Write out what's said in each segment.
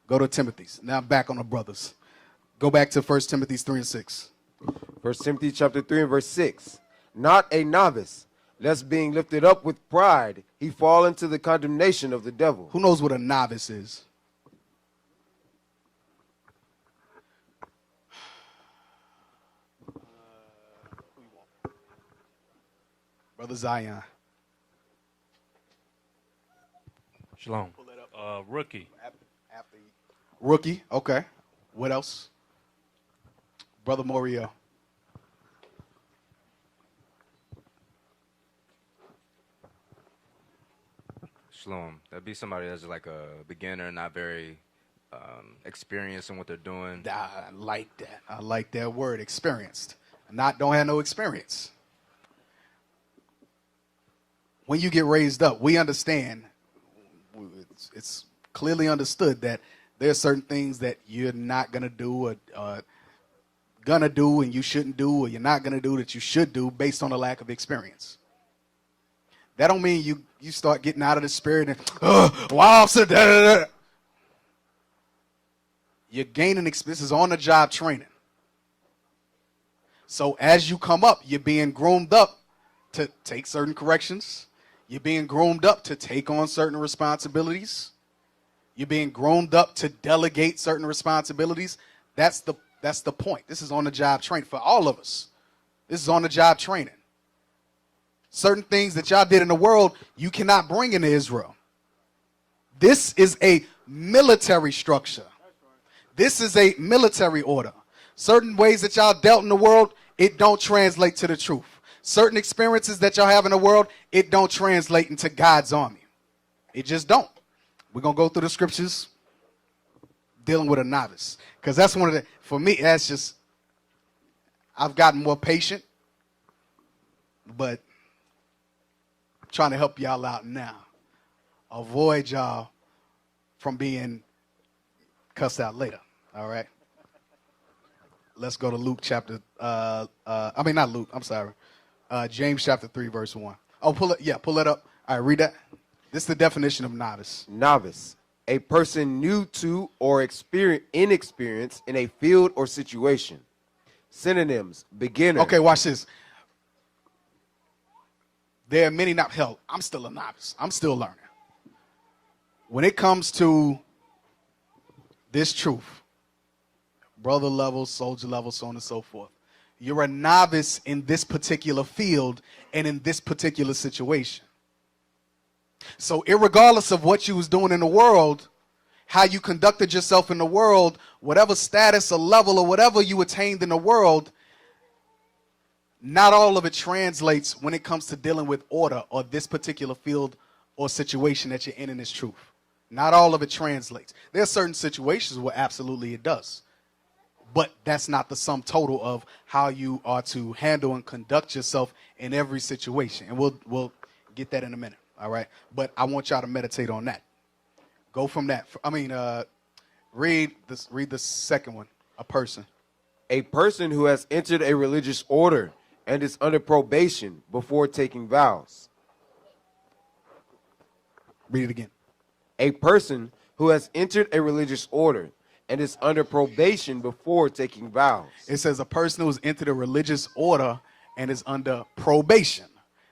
Go to Timothy's. Now back on the brothers. Go back to 1 Timothy 3 and 6. 1 Timothy chapter 3 and verse 6. Not a novice, lest being lifted up with pride, he fall into the condemnation of the devil. Who knows what a novice is? Brother Zion. Shalom. Rookie. Rookie, okay. What else? Brother Moriel. Shalom. That'd be somebody that's like a beginner, not very experienced in what they're doing. I like that. I like that word, experienced. Don't have no experience. When you get raised up, we understand, it's clearly understood that there are certain things that you're not going to do or going to do and you shouldn't do, or you're not going to do that you should do based on a lack of experience. That don't mean you start getting out of the spirit and, wow, officer, da, da, da. You're gaining experience. This is on-the-job training. So as you come up, you're being groomed up to take certain corrections. You're being groomed up to take on certain responsibilities. You're being groomed up to delegate certain responsibilities. That's the point. This is on-the-job training for all of us. This is on-the-job training. Certain things that y'all did in the world, you cannot bring into Israel. This is a military structure. This is a military order. Certain ways that y'all dealt in the world, it don't translate to the truth. Certain experiences that y'all have in the world, it don't translate into God's army. It just don't. We're going to go through the scriptures dealing with a novice. Because that's one of the, for me, that's just, I've gotten more patient, but I'm trying to help y'all out now. Avoid y'all from being cussed out later. All right? Let's go to Luke chapter, not Luke, I'm sorry. James chapter 3, verse 1. Oh, pull it up. All right, read that. This is the definition of novice. Novice, a person new to or inexperienced in a field or situation. Synonyms, beginner. Okay, watch this. There are many not hell. I'm still a novice. I'm still learning. When it comes to this truth, brother level, soldier level, so on and so forth, you're a novice in this particular field and in this particular situation. So irregardless of what you was doing in the world, how you conducted yourself in the world, whatever status or level or whatever you attained in the world, not all of it translates when it comes to dealing with order or this particular field or situation that you're in this truth. Not all of it translates. There are certain situations where absolutely it does. But that's not the sum total of how you are to handle and conduct yourself in every situation. And we'll get that in a minute, all right? But I want y'all to meditate on that. Go from that. Read the second one, a person. A person who has entered a religious order and is under probation before taking vows. Read it again. A person who has entered a religious order and is under probation before taking vows. It says a person who has entered a religious order and is under probation.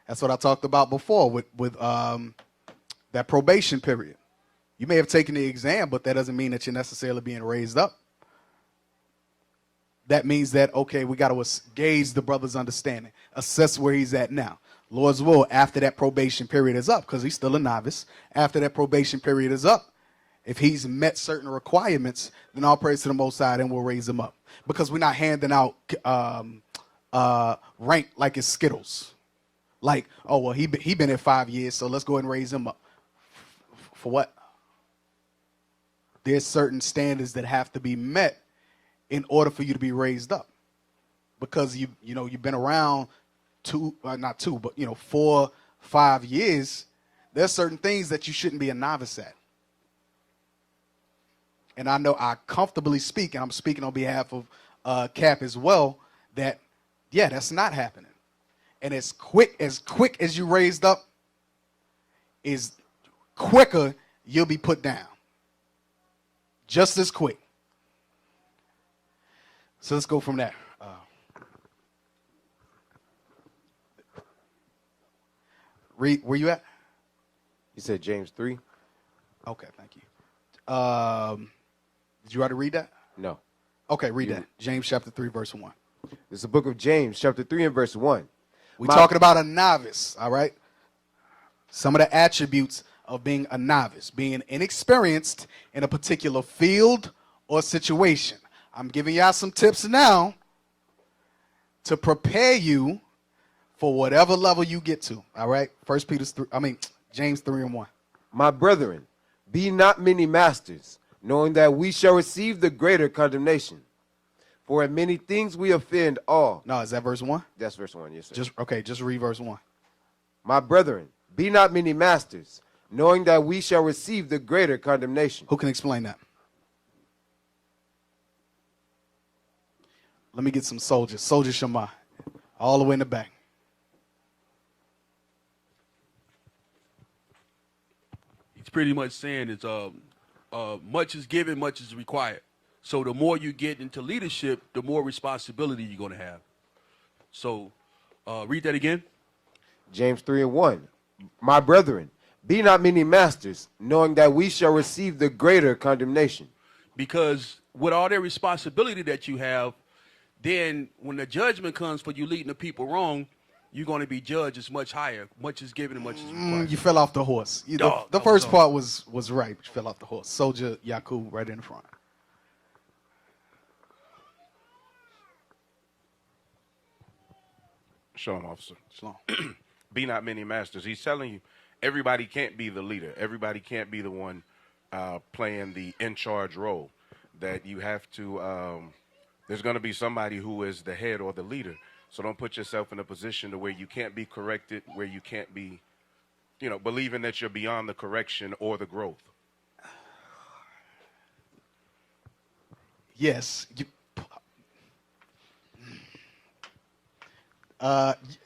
That's what I talked about before with that probation period. You may have taken the exam, but that doesn't mean that you're necessarily being raised up. That means that, okay, we got to gauge the brother's understanding, assess where he's at now. Lord's will, after that probation period is up, because he's still a novice, after that probation period is up, if he's met certain requirements, then all praise to the Most High, and we'll raise him up. Because we're not handing out rank like it's Skittles. Like, oh, well, he been here 5 years, so let's go ahead and raise him up. For what? There's certain standards that have to be met in order for you to be raised up. Because you've been around 4, 5 years, there's certain things that you shouldn't be a novice at. And I know I comfortably speak, and I'm speaking on behalf of Cap as well, that, yeah, that's not happening. And as quick as you raised up, is quicker you'll be put down. just as quick. So let's go from there. Read, where you at? You said James 3? Okay, thank you. Did you already read that? No. Okay, read that. James chapter 3, verse 1. It's the book of James, chapter 3 and verse 1. We're talking about a novice, all right? Some of the attributes of being a novice, being inexperienced in a particular field or situation. I'm giving y'all some tips now to prepare you for whatever level you get to, all right? James 3 and 1. My brethren, be not many masters, knowing that we shall receive the greater condemnation. For in many things we offend all. No, is that verse 1? That's verse 1, yes, sir. Just read verse 1. My brethren, be not many masters, knowing that we shall receive the greater condemnation. Who can explain that? Let me get some soldiers. Soldier Shema, all the way in the back. He's pretty much saying it's much is given, much is required. So the more you get into leadership, the more responsibility you're going to have. So read that again. James 3 and 1. My brethren, be not many masters, knowing that we shall receive the greater condemnation. Because with all that responsibility that you have, then when the judgment comes for you leading the people wrong, you're going to be judged as much higher. Much is given and much is required. You fell off the horse. The first part was right, but you fell off the horse. Soldier Yakub right in the front. Shalom, officer. Shalom. Be not many masters. He's telling you everybody can't be the leader. Everybody can't be the one playing the in-charge role. That you have to, there's going to be somebody who is the head or the leader. So don't put yourself in a position to where you can't be corrected, where you can't be, believing that you're beyond the correction or the growth. Yes.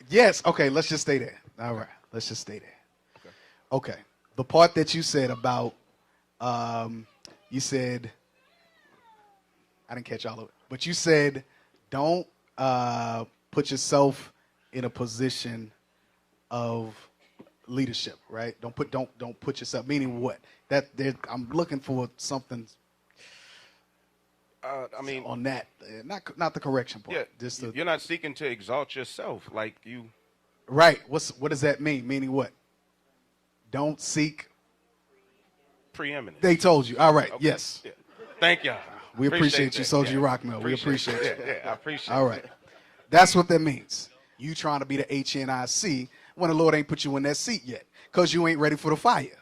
Yes. Okay, let's just stay there. All right, let's just stay there. Okay. The part that you said about, you said, I didn't catch all of it, but you said don't put yourself in a position of leadership, right? Don't put yourself. Meaning what? I'm looking for something. On that, not the correction part. Yeah, you're not seeking to exalt yourself like you. Right. What does that mean? Meaning what? Don't seek Preeminence. They told you. All right. Okay. Yes. Yeah. Thank y'all. We appreciate you, that. Soldier Yeah. Rockmill. We appreciate you. Yeah, I appreciate All right. That's what that means. You trying to be the HNIC when the Lord ain't put you in that seat yet because you ain't ready for the fire.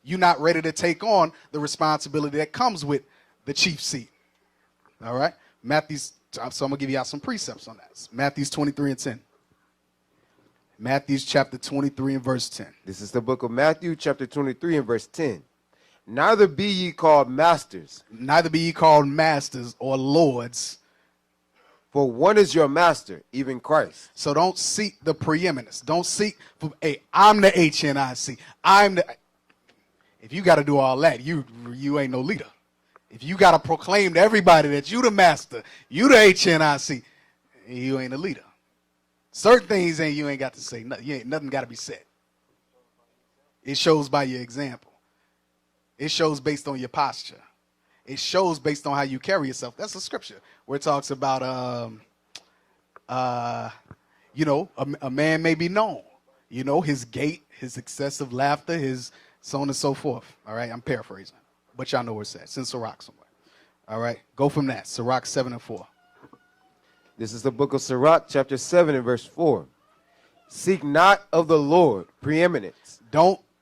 You're not ready to take on the responsibility that comes with the chief seat. All right? So I'm going to give you out some precepts on that. Matthew 23 and 10. Matthew chapter 23 and verse 10. This is the book of Matthew, chapter 23 and verse 10. Neither be ye called masters. Neither be ye called masters or lords. For one is your master, even Christ. So don't seek the preeminence. Don't seek for, hey, I'm the HNIC. If you got to do all that, you ain't no leader. If you got to proclaim to everybody that you the master, you the HNIC, you ain't a leader. Certain things you ain't got to say. Nothing got to be said. It shows by your example. It shows based on your posture. It shows based on how you carry yourself. That's a scripture where it talks about, a man may be known. His gait, his excessive laughter, his so on and so forth. All right, I'm paraphrasing. But y'all know where it's at. It's in Sirach somewhere. All right, go from that. Sirach 7 and 4. This is the book of Sirach, chapter 7 and verse 4. Seek not of the Lord preeminence.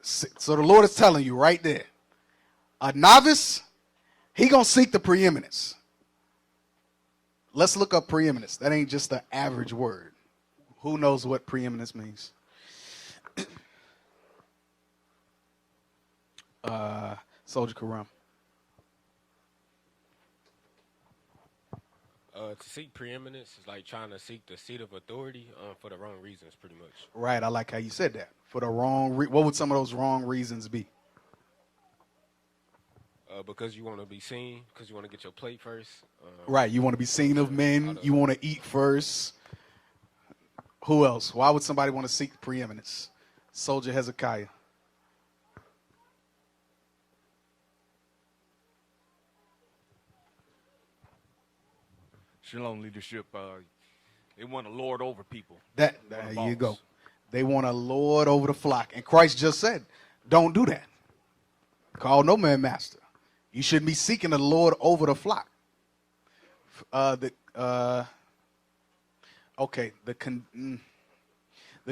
So the Lord is telling you right there. A novice, he going to seek the preeminence. Let's look up preeminence. That ain't just an average word. Who knows what preeminence means? Soldier Karam. To seek preeminence is like trying to seek the seat of authority for the wrong reasons, pretty much. Right, I like how you said that. For the wrong what would some of those wrong reasons be? because you want to be seen, because you want to get your plate first. Right. You want to be seen of men. You want to eat first. Who else? Why would somebody want to seek preeminence? Soldier Hezekiah. Shalom leadership. They want to lord over people. There you go. They want to lord over the flock. And Christ just said, don't do that. Call no man master. You shouldn't be seeking the Lord over the flock. The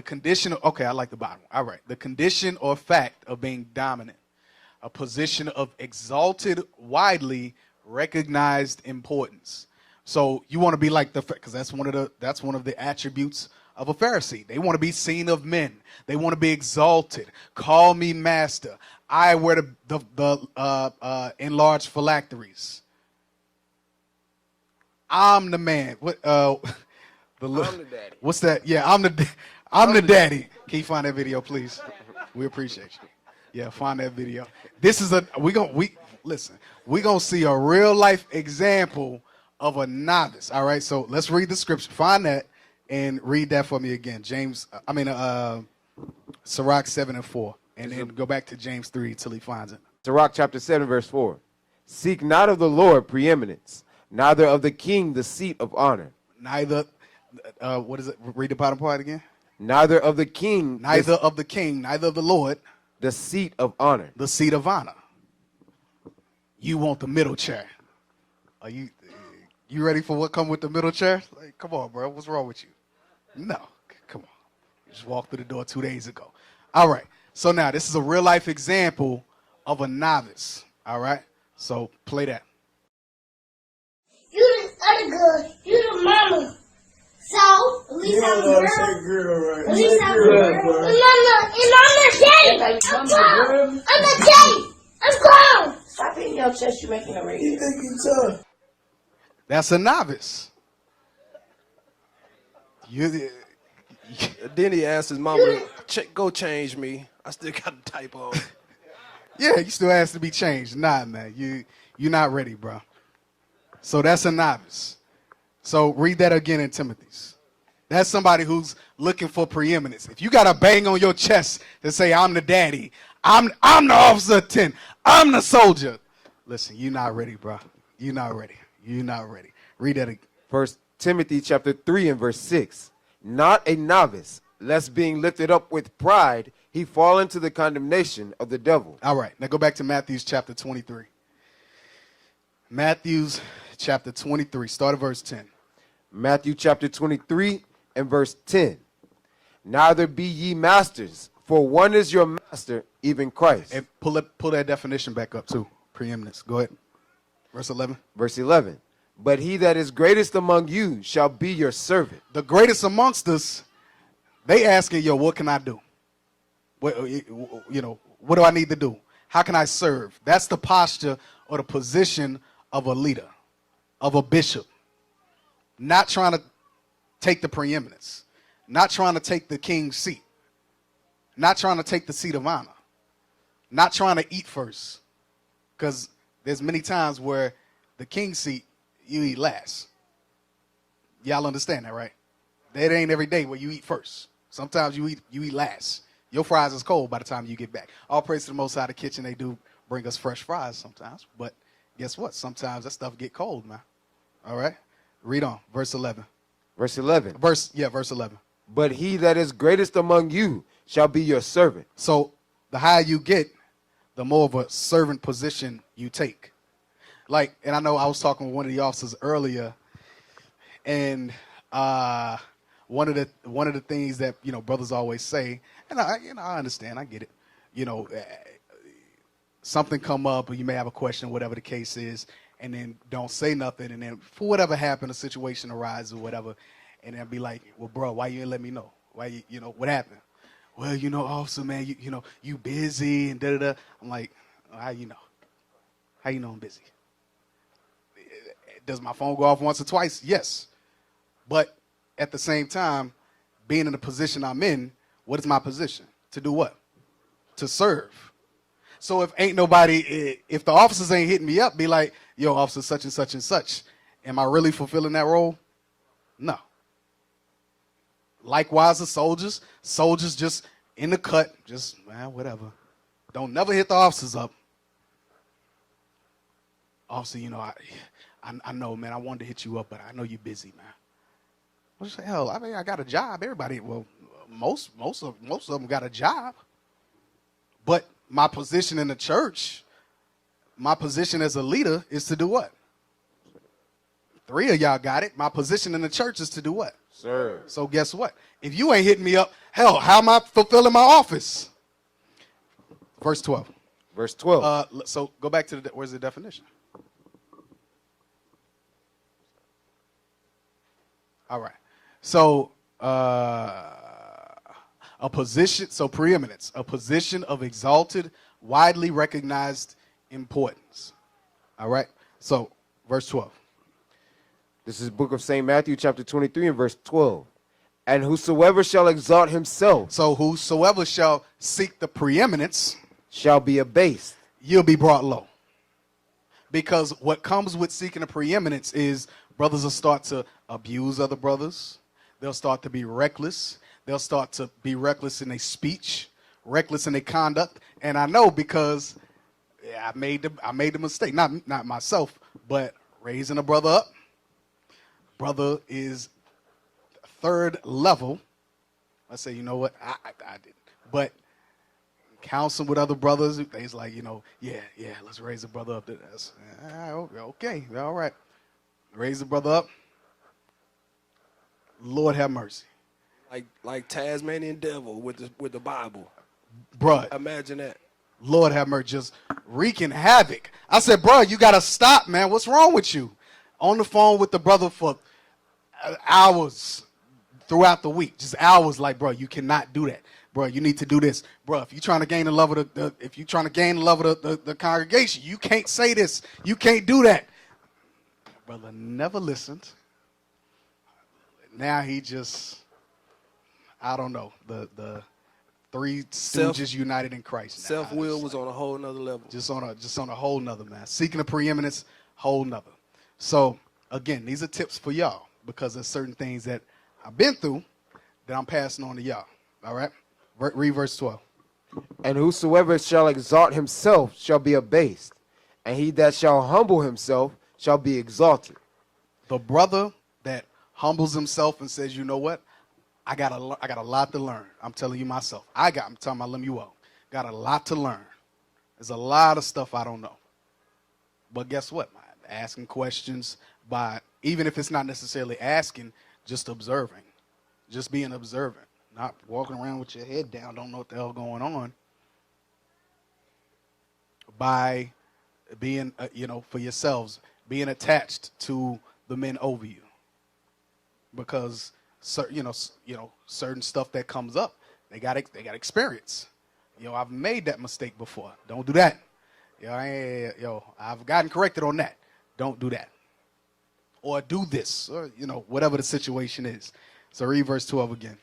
condition, okay, I like the bottom. All right. The condition or fact of being dominant, a position of exalted, widely recognized importance. So you want to be like because that's one of the attributes of a Pharisee. They want to be seen of men. They want to be exalted. Call me master. I wear the enlarged phylacteries. I'm the man. I'm the daddy. What's that? Yeah, I'm the daddy. Can you find that video, please? We appreciate you. Yeah, find that video. This is we're gonna see a real life example of a novice. All right, so let's read the scripture. Find that and read that for me again. Sirach 7:4, and then go back to James 3 till he finds it. Sirach chapter 7, verse 4. Seek not of the Lord preeminence, neither of the king the seat of honor. Neither, what is it? Read the bottom part again. Neither of the king. Neither of the king, neither of the Lord. The seat of honor. The seat of honor. You want the middle chair. Are you ready for what come with the middle chair? Like, come on, bro. What's wrong with you? No. Come on. You just walked through the door 2 days ago. All right. So now this is a real life example of a novice. All right. So play that. You the other girl. You the mama. So, at least I'm a girl. At least I'm a girl. And I'm the daddy. I'm grown. I'm the daddy. I'm grown. Stop hitting your chest. You're making a radio. You think you're tough? That's a novice. Then he asked his mama, go change me. I still got the type on. Yeah, you still has to be changed. Nah, man. You're not ready, bro. So that's a novice. So read that again in Timothy's. That's somebody who's looking for preeminence. If you got a bang on your chest to say, I'm the daddy, I'm the officer of 10, I'm the soldier. Listen, you're not ready, bro. You're not ready. You're not ready. Read that again. 1 Timothy chapter 3 and verse 6. Not a novice, lest being lifted up with pride, he fall into the condemnation of the devil. All right. Now go back to Matthew's chapter 23. Matthew's chapter 23. Start at verse 10. Matthew chapter 23 and verse 10. Neither be ye masters, for one is your master, even Christ. And pull that definition back up too. Preeminence. Go ahead. Verse 11. Verse 11. But he that is greatest among you shall be your servant. The greatest amongst us, they asking, yo, what can I do? What do I need to do? How can I serve? That's the posture or the position of a leader, of a bishop. Not trying to take the preeminence. Not trying to take the king's seat. Not trying to take the seat of honor. Not trying to eat first. Because there's many times where the king's seat, you eat last. Y'all understand that, right? That ain't every day where you eat first. Sometimes you eat last. Your fries is cold by the time you get back. All praise to the Most High, the kitchen, they do bring us fresh fries sometimes. But guess what? Sometimes that stuff get cold, man. All right? Read on. Verse 11. Verse 11. Verse 11. But he that is greatest among you shall be your servant. So the higher you get, the more of a servant position you take. Like, and I know I was talking with one of the officers earlier, and one of the things that brothers always say, and I understand, I get it. Something come up, or you may have a question, whatever the case is, and then don't say nothing, and then for whatever happened, a situation arises or whatever, and then be like, well, bro, why you didn't let me know? Why what happened? Well, officer, man, you busy and da da da. I'm like, how you know? How you know I'm busy? Does my phone go off once or twice? Yes. But at the same time, being in the position I'm in, what is my position? To do what? To serve. So if ain't nobody, if the officers ain't hitting me up, be like, yo, officer such and such and such. Am I really fulfilling that role? No. Likewise, the soldiers just in the cut, just, man, whatever. Don't never hit the officers up. Officer, you know, I know, man, I wanted to hit you up, but I know you're busy, man. What the hell? I mean, I got a job. Everybody, well, most of them got a job. But my position in the church, my position as a leader is to do what? 3 of y'all got it. My position in the church is to do what? Sir. So guess what? If you ain't hitting me up, hell, how am I fulfilling my office? Verse 12. Verse 12. So go back to where's the definition? All right. So a position, so preeminence, a position of exalted, widely recognized importance. All right. So verse 12. This is the book of St. Matthew, chapter 23, and verse 12. And whosoever shall exalt himself. So whosoever shall seek the preeminence shall be abased. You'll be brought low. Because what comes with seeking a preeminence is brothers will start to abuse other brothers. They'll start to be reckless. They'll start to be reckless in their speech, reckless in their conduct. And I know because I made the mistake, not myself, but raising a brother up. Brother is third level. I say, you know what, I didn't. But counseling with other brothers, they's like, you know, yeah, let's raise the brother up. That's okay, all right. Raise the brother up. Lord have mercy. Like Tasmanian devil with the Bible. Bruh. Imagine that. Lord have mercy, just wreaking havoc. I said, bruh, you got to stop, man. What's wrong with you? On the phone with the brother for hours throughout the week. Just hours like, bro, you cannot do that. Bro, you need to do this. Bro, if you're trying to gain the love of the congregation, you can't say this. You can't do that. Brother never listened. Now he just, I don't know, the three stooges united in Christ. Self-will was on a whole nother level. Just on a whole nother, man. Seeking a preeminence, whole nother. So again, these are tips for y'all because there's certain things that I've been through that I'm passing on to y'all. All right? Read verse 12. And whosoever shall exalt himself shall be abased, and he that shall humble himself shall be exalted. The brother that humbles himself and says, you know what? I got a lot to learn. I'm telling you myself. I'm talking about Lemuel. Got a lot to learn. There's a lot of stuff I don't know. But guess what? Asking questions by, even if it's not necessarily asking, just observing. Just being observant. Not walking around with your head down, don't know what the hell going on. By being, for yourselves, being attached to the men over you. Because, certain stuff that comes up, they got experience. I've made that mistake before. Don't do that. I've gotten corrected on that. Don't do that. Or do this, or, whatever the situation is. So read verse 12 again.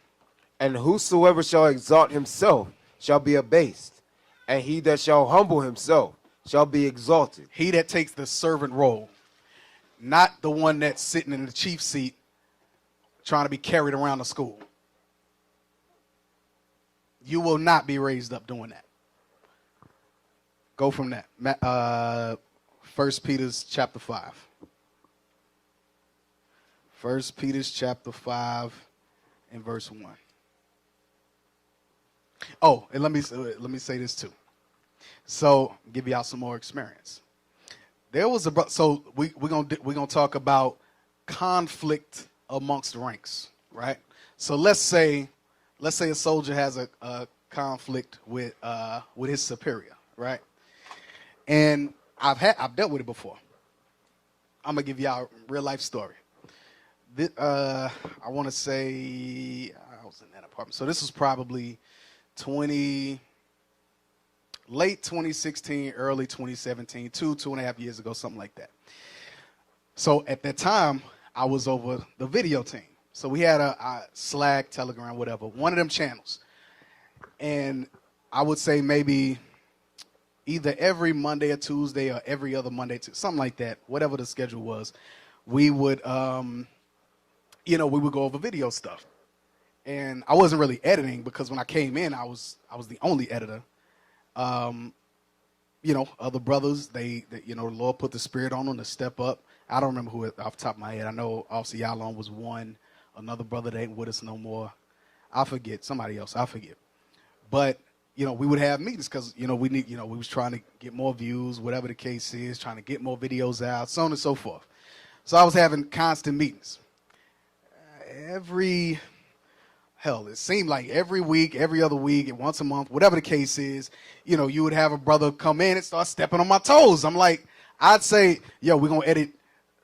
And whosoever shall exalt himself shall be abased, and he that shall humble himself shall be exalted. He that takes the servant role, not the one that's sitting in the chief seat trying to be carried around the school. You will not be raised up doing that. Go from that. 1 Peter chapter 5. 1 Peter chapter 5 and verse 1. Oh, and let me say this too. So give y'all some more experience. There was so we're gonna talk about conflict amongst ranks, right? So let's say a soldier has a conflict with his superior, right? And I've dealt with it before. I'm gonna give y'all a real life story. I want to say I was in that apartment. So this was probably late 2016, early 2017, 2.5 years ago, something like that. So at that time, I was over the video team. So we had a Slack, Telegram, whatever, one of them channels. And I would say maybe either every Monday or Tuesday or every other Monday, something like that, whatever the schedule was, we would, we would go over video stuff. And I wasn't really editing because when I came in, I was the only editor. Other brothers, the Lord put the spirit on them to step up. I don't remember who off the top of my head. I know Officer Yalon was one. Another brother that ain't with us no more. I forget. Somebody else. I forget. But, we would have meetings because, we was trying to get more views, whatever the case is, trying to get more videos out, so on and so forth. So I was having constant meetings. It seemed like every week, every other week, and once a month, whatever the case is, you would have a brother come in and start stepping on my toes. I'm like, I'd say, yo, we're going to edit.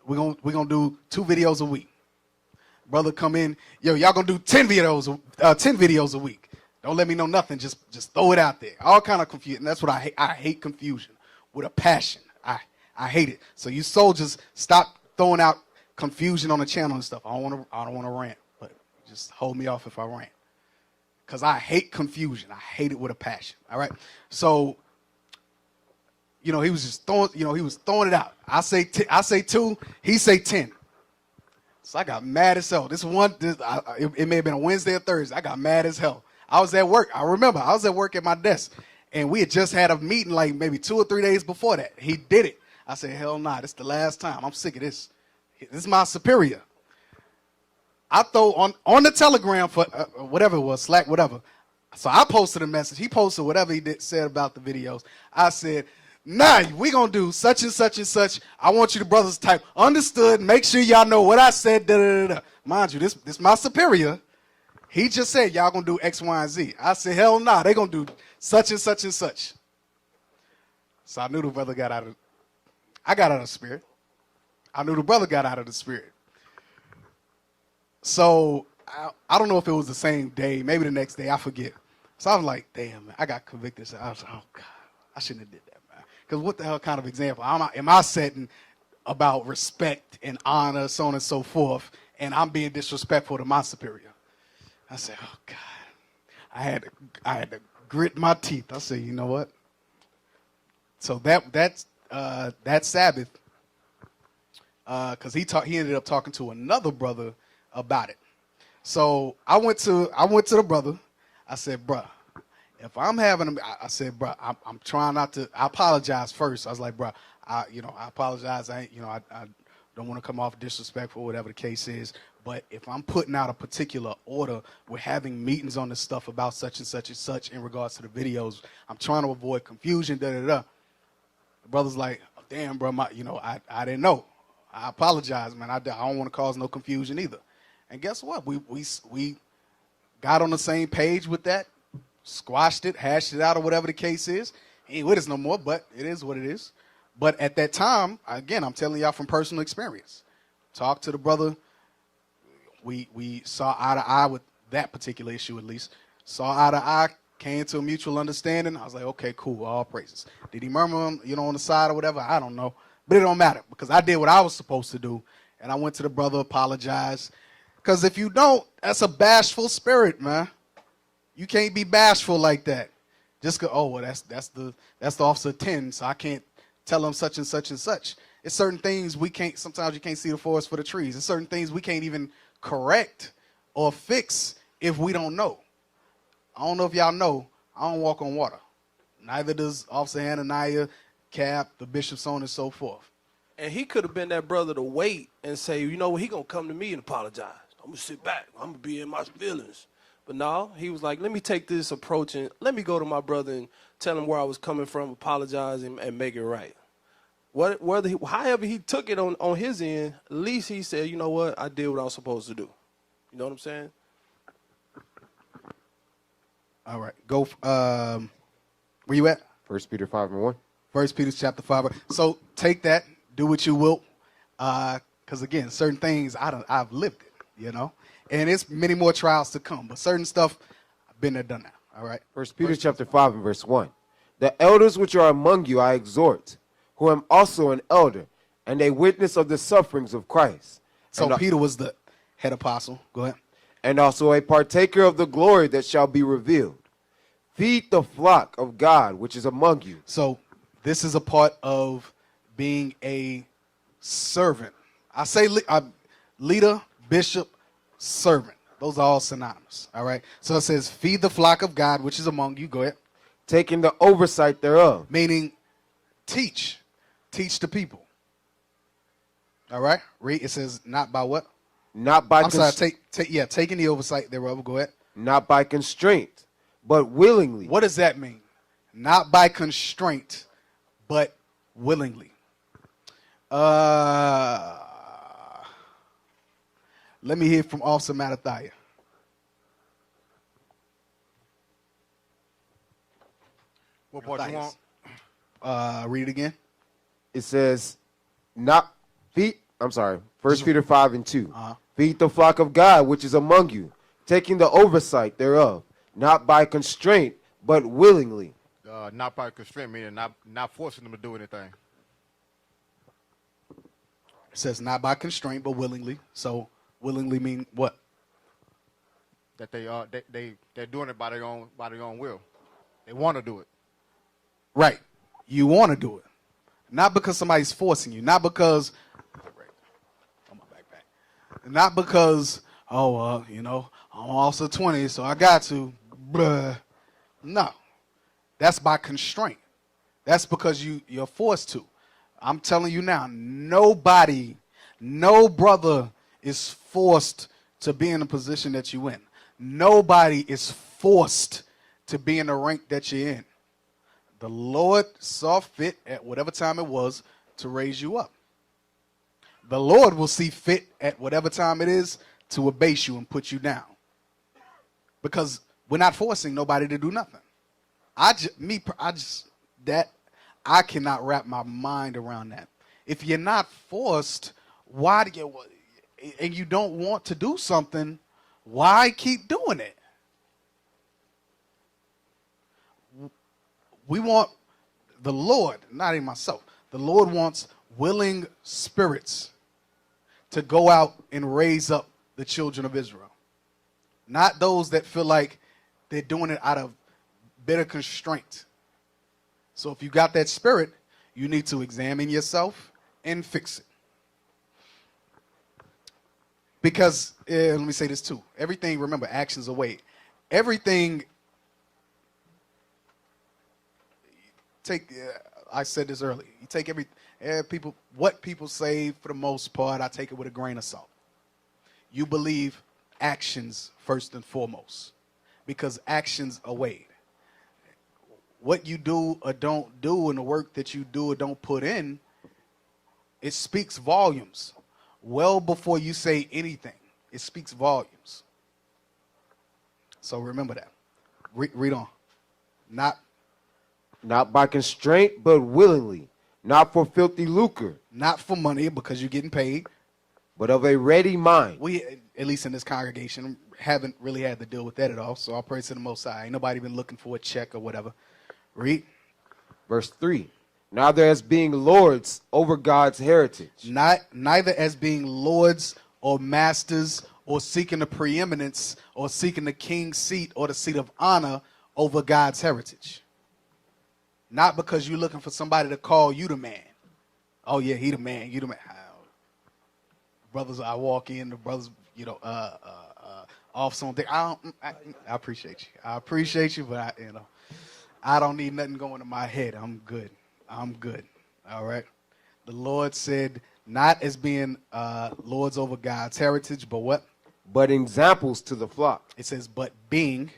We're going to do 2 videos a week. Brother come in, yo, y'all going to do 10 videos a week. Don't let me know nothing. Just throw it out there. All kind of confusion. That's what I hate. I hate confusion with a passion. I hate it. So you soldiers, stop throwing out confusion on the channel and stuff. I don't want to rant, but just hold me off if I rant. Because I hate confusion. I hate it with a passion. All right. So, he was just throwing, he was throwing it out. I say 2, he say 10. So I got mad as hell. It may have been a Wednesday or Thursday. I got mad as hell. I was at work. I remember I was at work at my desk, and we had just had a meeting like maybe 2 or 3 days before that. He did it. I said, hell nah, this is the last time. I'm sick of this. This is my superior. I throw on the Telegram for whatever it was, Slack, whatever. So I posted a message. He posted whatever he said about the videos. I said, nah, we going to do such and such and such. I want you to brothers type, understood, make sure y'all know what I said, da-da-da-da. Mind you, this my superior. He just said, y'all going to do X, Y, and Z. I said, hell nah, they going to do such and such and such. So I knew the brother I got out of the spirit. I knew the brother got out of the spirit. So I don't know if it was the same day, maybe the next day, I forget. So I was like, damn, man, I got convicted. So I was like, oh, God, I shouldn't have did that, man. Because what the hell kind of example am I setting about respect and honor, so on and so forth, and I'm being disrespectful to my superior? I said, oh, God. I had to grit my teeth. I said, you know what? So that Sabbath, because he ended up talking to another brother about it. So I went to the brother. I said, bruh, if I'm having, I said, bruh, I'm trying not to. I apologize first. I was like, bruh, I apologize. I don't want to come off disrespectful, whatever the case is. But if I'm putting out a particular order, we're having meetings on this stuff about such and such and such in regards to the videos. I'm trying to avoid confusion. Da da da. The brother's like, oh, damn, bro, I didn't know. I apologize, man. I don't want to cause no confusion either. And guess what? We got on the same page with that, squashed it, hashed it out, or whatever the case is. He ain't with us no more, but it is what it is. But at that time, again, I'm telling y'all from personal experience. Talked to the brother. We saw eye to eye with that particular issue, at least. Saw eye to eye, came to a mutual understanding. I was like, okay, cool, all praises. Did he murmur, on the side or whatever? I don't know. But it don't matter because I did what I was supposed to do. And I went to the brother, apologized. Because if you don't, that's a bashful spirit, man. You can't be bashful like that. Just go, oh, well, that's the officer 10, so I can't tell him such and such and such. It's certain things sometimes you can't see the forest for the trees. It's certain things we can't even correct or fix if we don't know. I don't know if y'all know, I don't walk on water. Neither does Officer Hananiah, Cap, the bishop, so on and so forth. And he could have been that brother to wait and say, you know what, he going to come to me and apologize. I'm going to sit back. I'm going to be in my feelings. But no, he was like, let me take this approach and let me go to my brother and tell him where I was coming from, apologize, and make it right. However he took it on his end, at least he said, you know what, I did what I was supposed to do. You know what I'm saying? All right. Go. Where you at? 1 Peter 5:1. 1 Peter chapter 5. So take that, do what you will. Because again, certain things I've lived it, and it's many more trials to come. But certain stuff, I've been there, done that. All right. 1 Peter chapter 5 and verse 1. The elders which are among you I exhort, who am also an elder, and a witness of the sufferings of Christ. So Peter was the head apostle. Go ahead. And also a partaker of the glory that shall be revealed. Feed the flock of God which is among you. So This is a part of being a servant. I say leader, bishop, servant. Those are all synonymous. All right. So it says, feed the flock of God, which is among you. Go ahead. Taking the oversight thereof. Meaning teach. Teach the people. All right. Read. It says, not by what? Not by taking the oversight thereof. Go ahead. Not by constraint, but willingly. What does that mean? Not by constraint, but willingly. Let me hear from Officer Mattathiah. What part you want? Read it again. It says, not feed. I'm sorry. 1 Peter 5:2. Feed the flock of God which is among you, taking the oversight thereof, not by constraint, but willingly. Not by constraint, meaning not forcing them to do anything. It says not by constraint, but willingly. So willingly mean what? That they're doing it by their own will. They want to do it. Right. You want to do it. Not because somebody's forcing you. Not because not because, I'm also 20, so I got to. Bruh. No. That's by constraint. That's because you're forced to. I'm telling you now, no brother is forced to be in the position that you're in. Nobody is forced to be in the rank that you're in. The Lord saw fit at whatever time it was to raise you up. The Lord will see fit at whatever time it is to abase you and put you down. Because we're not forcing nobody to do nothing. I cannot wrap my mind around that. If you're not forced, and you don't want to do something, why keep doing it? We want the Lord, not even myself, the Lord wants willing spirits to go out and raise up the children of Israel. Not those that feel like they're doing it out of bitter constraint. So if you got that spirit, you need to examine yourself and fix it. Because, let me say this too. Everything, remember, actions away. Everything, I said this earlier. You take what people say for the most part, I take it with a grain of salt. You believe actions first and foremost, because actions are weighed. What you do or don't do and the work that you do or don't put in, it speaks volumes. Well before you say anything, it speaks volumes. So remember that. Read on. Not by constraint, but willingly. Not for filthy lucre. Not for money, because you're getting paid. But of a ready mind. We, at least in this congregation, haven't really had to deal with that at all. So I'll praise to the Most High. Ain't nobody been looking for a check or whatever. Read. Verse 3. Neither as being lords over God's heritage. Neither as being lords or masters or seeking the preeminence or seeking the king's seat or the seat of honor over God's heritage. Not because you're looking for somebody to call you the man. Oh, yeah, he the man, you the man. Brothers, I walk in, the brothers, off something. I appreciate you. I appreciate you, but I don't need nothing going in my head. I'm good. All right. The Lord said, not as being lords over God's heritage, but what? But examples to the flock. It says, but being,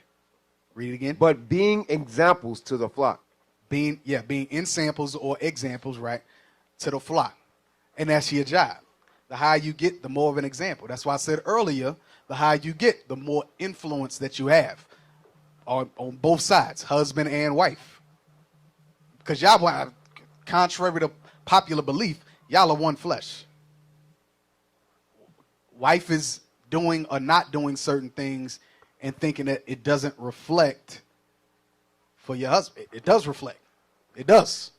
read it again. But being examples to the flock. Being in samples or examples, right, to the flock. And that's your job. The higher you get, the more of an example. That's why I said earlier, the higher you get, the more influence that you have on both sides, husband and wife. Because y'all, contrary to popular belief, y'all are one flesh. Wife is doing or not doing certain things and thinking that it doesn't reflect for your husband. It does reflect. It does.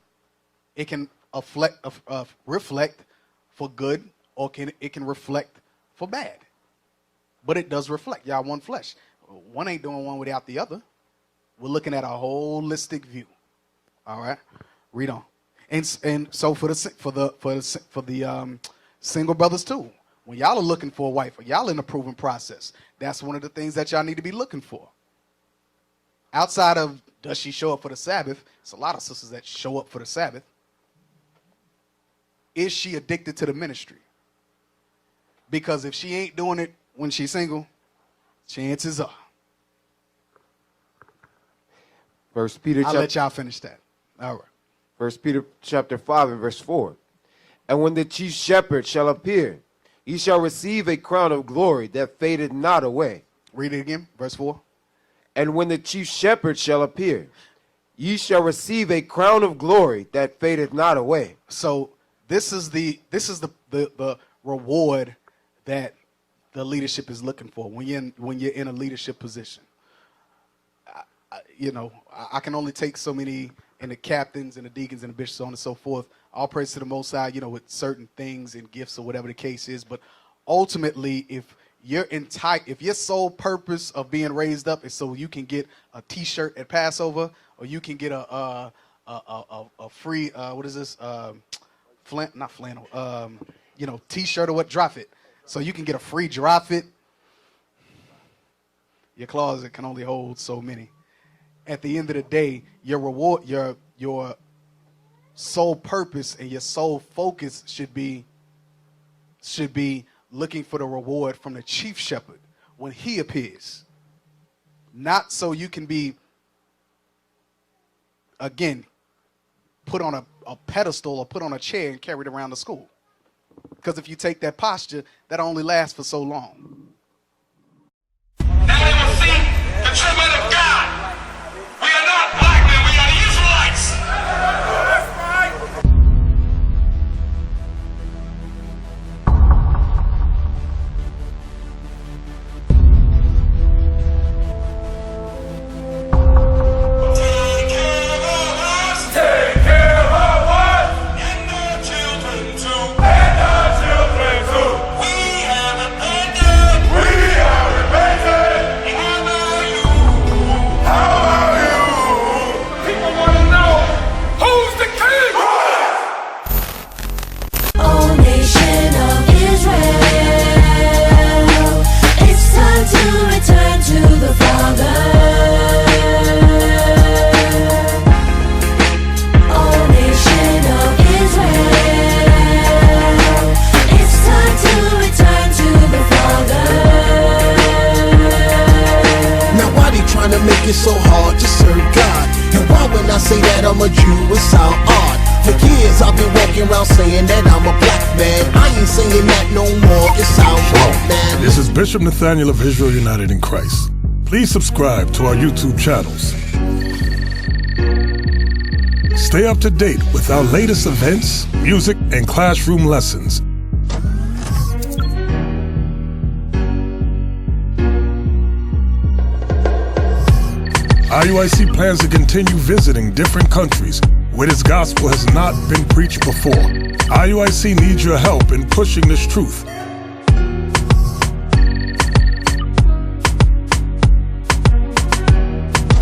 It can reflect for good, or it can reflect for bad. But it does reflect. Y'all one flesh. One ain't doing one without the other. We're looking at a holistic view. All right? Read on. And so for the single brothers too, when y'all are looking for a wife or y'all in a proven process, that's one of the things that y'all need to be looking for. Outside of does she show up for the Sabbath? It's a lot of sisters that show up for the Sabbath. Is she addicted to the ministry? Because if she ain't doing it when she's single, chances are. First Peter. I'll let y'all finish that. All right. 1 Peter chapter 5 and verse 4. And when the chief shepherd shall appear, he shall receive a crown of glory that fadeth not away. Read it again, verse 4. And when the chief shepherd shall appear, ye shall receive a crown of glory that fadeth not away. So this is the reward that the leadership is looking for when you're in a leadership position. I can only take so many, and the captains and the deacons and the bishops, so on and so forth. All praise to the Most High, with certain things and gifts or whatever the case is. But ultimately, if your sole purpose of being raised up is so you can get a T-shirt at Passover, or you can get a free not flannel, T-shirt or what, drop it, so you can get a free drop it. Your closet can only hold so many. At the end of the day, your reward, your sole purpose and your sole focus should be looking for the reward from the chief shepherd when he appears. Not so you can be, again, put on a pedestal or put on a chair and carried around the school. Because if you take that posture, that only lasts for so long. Now they will see the true men of God. We are not black men, we are the Israelites. That's right. Take care of us. Take care of us. And our children too. And our children too. We have repented. We have repented. How about you? How about you? People want to know who's the king. O nation of Israel, it's time to return to the Father. O nation of Israel, it's time to return to the Father. Now why they trying to make it so hard to serve God? And why when I say that I'm a Jew it sound odd? For years I've been walking around saying that I'm a black man. I ain't saying that no more, it sounds wrong, man. This is Bishop Nathaniel of Israel United in Christ. Please subscribe to our YouTube channels. Stay up to date with our latest events, music, and classroom lessons. IUIC plans to continue visiting different countries where this gospel has not been preached before. IUIC needs your help in pushing this truth.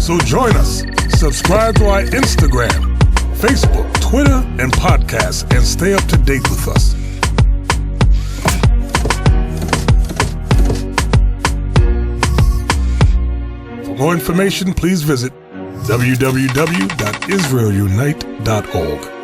So join us. Subscribe to our Instagram, Facebook, Twitter, and podcasts, and stay up to date with us. For more information, please visit www.israelunite.org.